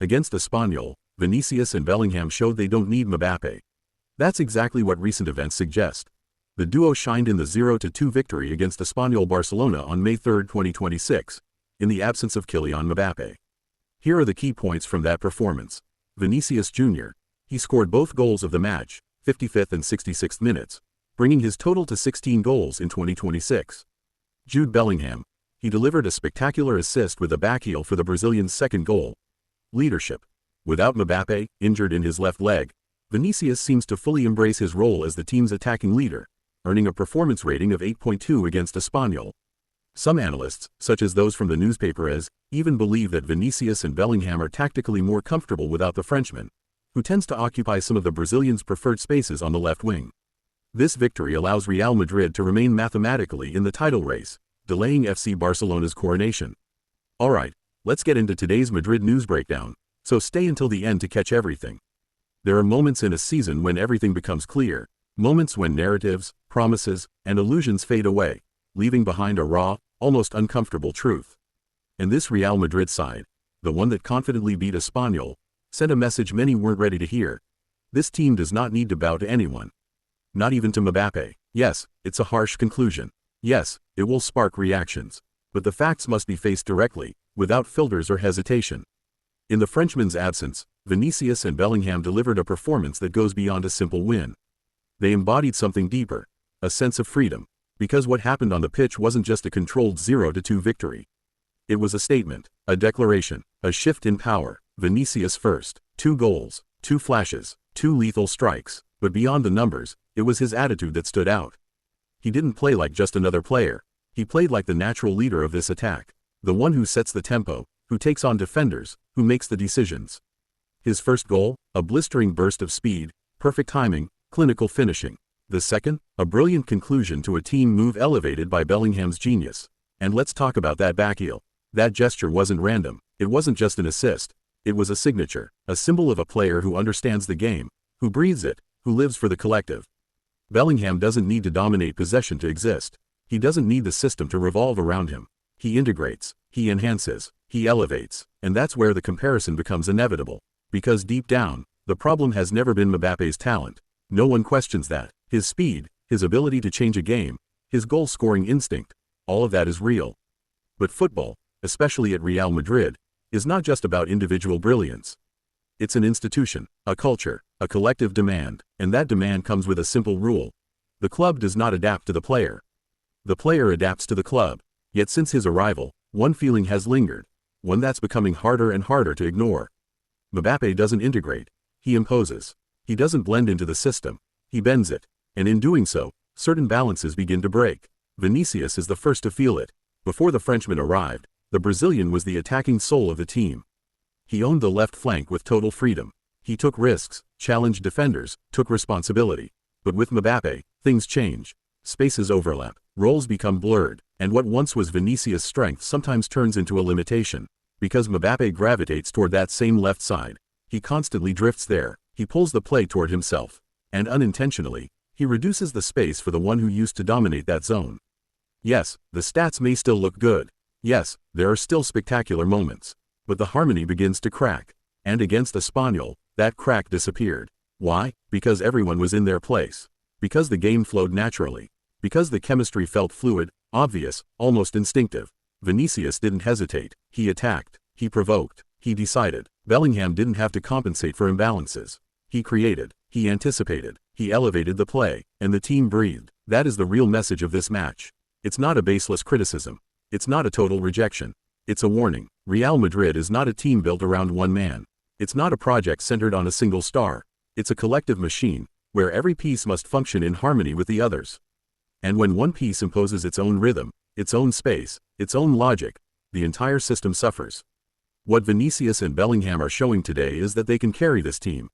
Against Espanyol, Vinicius and Bellingham showed they don't need Mbappe. That's exactly what recent events suggest. The duo shined in the 0-2 victory against Espanyol Barcelona on May 3, 2026, in the absence of Kylian Mbappé. Here are the key points from that performance. Vinícius Jr. He scored both goals of the match, 55th and 66th minutes, bringing his total to 16 goals in 2026. Jude Bellingham. He delivered a spectacular assist with a backheel for the Brazilian's second goal. Leadership. Without Mbappé, injured in his left leg, Vinícius seems to fully embrace his role as the team's attacking leader, earning a performance rating of 8.2 against Espanyol. Some analysts, such as those from the newspaper AS, even believe that Vinícius and Bellingham are tactically more comfortable without the Frenchman, who tends to occupy some of the Brazilians' preferred spaces on the left wing. This victory allows Real Madrid to remain mathematically in the title race, delaying FC Barcelona's coronation. Alright, let's get into today's Madrid news breakdown, so stay until the end to catch everything. There are moments in a season when everything becomes clear, moments when narratives, promises, and illusions fade away, leaving behind a raw, almost uncomfortable truth. And this Real Madrid side, the one that confidently beat Espanyol, sent a message many weren't ready to hear. This team does not need to bow to anyone. Not even to Mbappe. Yes, it's a harsh conclusion. Yes, it will spark reactions. But the facts must be faced directly, without filters or hesitation. In the Frenchman's absence, Vinícius and Bellingham delivered a performance that goes beyond a simple win. They embodied something deeper, a sense of freedom, because what happened on the pitch wasn't just a controlled 0-2 victory. It was a statement, a declaration, a shift in power. Vinícius first, 2 goals, 2 flashes, 2 lethal strikes, but beyond the numbers, it was his attitude that stood out. He didn't play like just another player, he played like the natural leader of this attack, the one who sets the tempo, who takes on defenders, who makes the decisions. His first goal, a blistering burst of speed, perfect timing, clinical finishing. The second, a brilliant conclusion to a team move elevated by Bellingham's genius. And let's talk about that backheel. That gesture wasn't random, it wasn't just an assist. It was a signature, a symbol of a player who understands the game, who breathes it, who lives for the collective. Bellingham doesn't need to dominate possession to exist. He doesn't need the system to revolve around him. He integrates, he enhances, he elevates, and that's where the comparison becomes inevitable. Because deep down, the problem has never been Mbappe's talent. No one questions that. His speed, his ability to change a game, his goal-scoring instinct, all of that is real. But football, especially at Real Madrid, is not just about individual brilliance. It's an institution, a culture, a collective demand, and that demand comes with a simple rule. The club does not adapt to the player. The player adapts to the club. Yet since his arrival, one feeling has lingered, one that's becoming harder and harder to ignore. Mbappe doesn't integrate, he imposes. He doesn't blend into the system, he bends it, and in doing so, certain balances begin to break. Vinícius is the first to feel it. Before the Frenchman arrived, the Brazilian was the attacking soul of the team. He owned the left flank with total freedom. He took risks, challenged defenders, took responsibility. But with Mbappe, things change. Spaces overlap, roles become blurred, and what once was Vinícius' strength sometimes turns into a limitation. Because Mbappe gravitates toward that same left side, he constantly drifts there, he pulls the play toward himself, and unintentionally, he reduces the space for the one who used to dominate that zone. Yes, the stats may still look good. Yes, there are still spectacular moments. But the harmony begins to crack. And against Espanyol, that crack disappeared. Why? Because everyone was in their place. Because the game flowed naturally. Because the chemistry felt fluid, obvious, almost instinctive. Vinícius didn't hesitate. He attacked. He provoked. He decided. Bellingham didn't have to compensate for imbalances. He created. He anticipated. He elevated the play. And the team breathed. That is the real message of this match. It's not a baseless criticism. It's not a total rejection. It's a warning. Real Madrid is not a team built around one man. It's not a project centered on a single star. It's a collective machine, where every piece must function in harmony with the others. And when one piece imposes its own rhythm, its own space, its own logic, the entire system suffers. What Vinícius and Bellingham are showing today is that they can carry this team.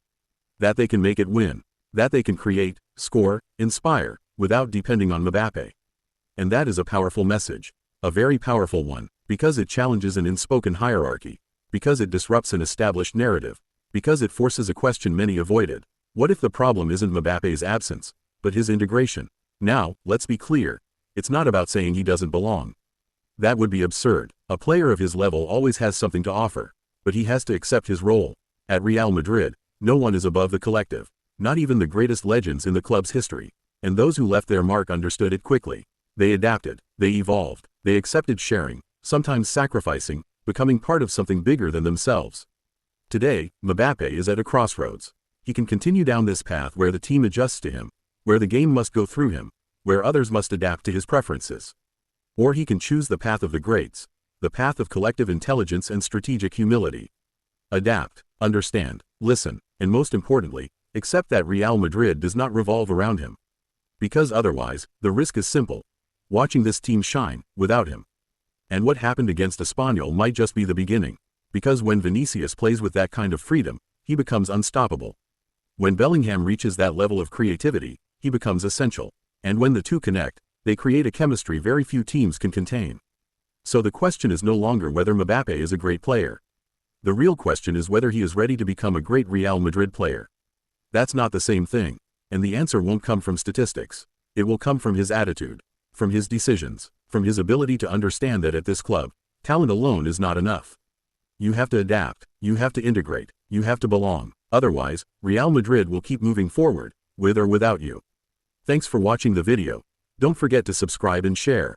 That they can make it win. That they can create, score, inspire, without depending on Mbappe. And that is a powerful message. A very powerful one, because it challenges an unspoken hierarchy, because it disrupts an established narrative, because it forces a question many avoided. What if the problem isn't Mbappe's absence, but his integration? Now, let's be clear. It's not about saying he doesn't belong. That would be absurd. A player of his level always has something to offer. but he has to accept his role. At Real Madrid, no one is above the collective, not even the greatest legends in the club's history. And those who left their mark understood it quickly. They adapted, they evolved, they accepted sharing, sometimes sacrificing, becoming part of something bigger than themselves. Today, Mbappé is at a crossroads. He can continue down this path where the team adjusts to him, where the game must go through him, where others must adapt to his preferences. Or he can choose the path of the greats, the path of collective intelligence and strategic humility. Adapt, understand, listen, and most importantly, accept that Real Madrid does not revolve around him. Because otherwise, the risk is simple: watching this team shine, without him. And what happened against Espanyol might just be the beginning. Because when Vinícius plays with that kind of freedom, he becomes unstoppable. When Bellingham reaches that level of creativity, he becomes essential. And when the two connect, they create a chemistry very few teams can contain. So the question is no longer whether Mbappé is a great player. The real question is whether he is ready to become a great Real Madrid player. That's not the same thing. And the answer won't come from statistics. It will come from his attitude, from his decisions, from his ability to understand that at this club, talent alone is not enough. You have to adapt, you have to integrate, you have to belong. Otherwise, Real Madrid will keep moving forward, with or without you. Thanks for watching the video. Don't forget to subscribe and share.